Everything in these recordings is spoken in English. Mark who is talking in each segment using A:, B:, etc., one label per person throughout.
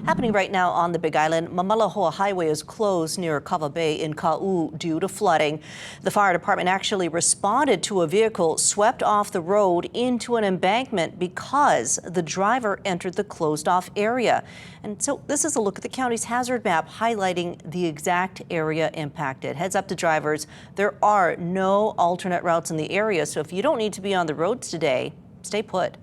A: Happening right now on the Big Island, Mamalahoa Highway is closed near Kava Bay in Ka'u due to flooding. The fire department actually responded to a vehicle swept off the road into an embankment because the driver entered the closed-off area. And so this is a look at the county's hazard map highlighting the exact area impacted. Heads up to drivers, there are no alternate routes in the area, so if you don't need to be on the roads today, stay put.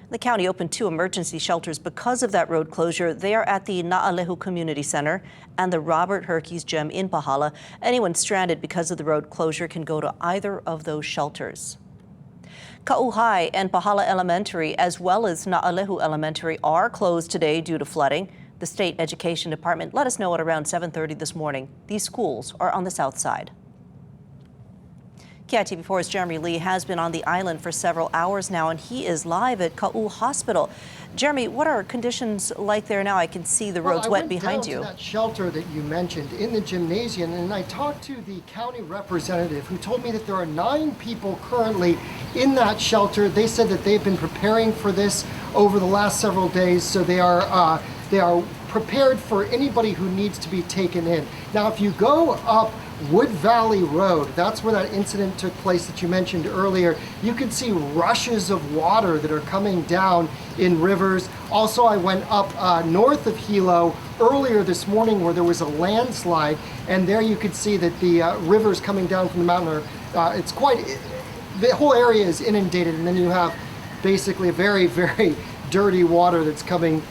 A: The county opened 2 emergency shelters because of that road closure. They are at the Na'alehu Community Center and the Robert Herkes Gym in Pahala. Anyone stranded because of the road closure can go to either of those shelters. Ka'u High and Pahala Elementary, as well as Na'alehu Elementary, are closed today due to flooding. The State Education Department let us know at around 7:30 this morning. These schools are on the south side. KITV4's Jeremy Lee has been on the island for several hours now, and he is live at Ka'u Hospital. Jeremy, what are conditions like there now? I can see the roads wet behind you.
B: I went down to that shelter that you mentioned in the gymnasium, and I talked to the county representative who told me that there are 9 people currently in that shelter. They said that they've been preparing for this over the last several days, so they are prepared for anybody who needs to be taken in. Now, if you go up Wood Valley Road, that's where that incident took place that you mentioned earlier. You can see rushes of water that are coming down in rivers. Also, I went up north of Hilo earlier this morning where there was a landslide, and there you could see that the rivers coming down from the mountain are, the whole area is inundated, and then you have basically a very, very dirty water that's coming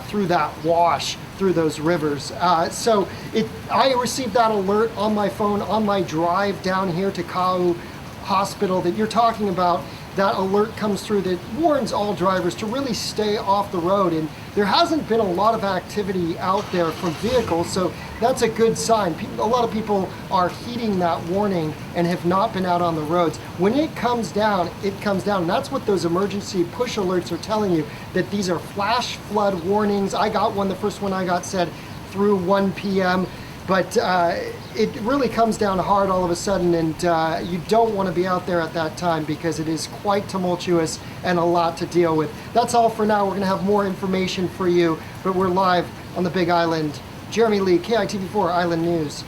B: through that wash, through those rivers. I received that alert on my phone on my drive down here to Ka'u Hospital that you're talking about. That alert comes through that warns all drivers to really stay off the road, and there hasn't been a lot of activity out there from vehicles, so that's a good sign. A lot of people are heeding that warning and have not been out on the roads. When it comes down, and that's what those emergency push alerts are telling you, that these are flash flood warnings. I got one, the first one I got said through 1 p.m. But it really comes down hard all of a sudden, and you don't want to be out there at that time because it is quite tumultuous and a lot to deal with. That's all for now. We're going to have more information for you, but we're live on the Big Island. Jeremy Lee, KITV4 Island News.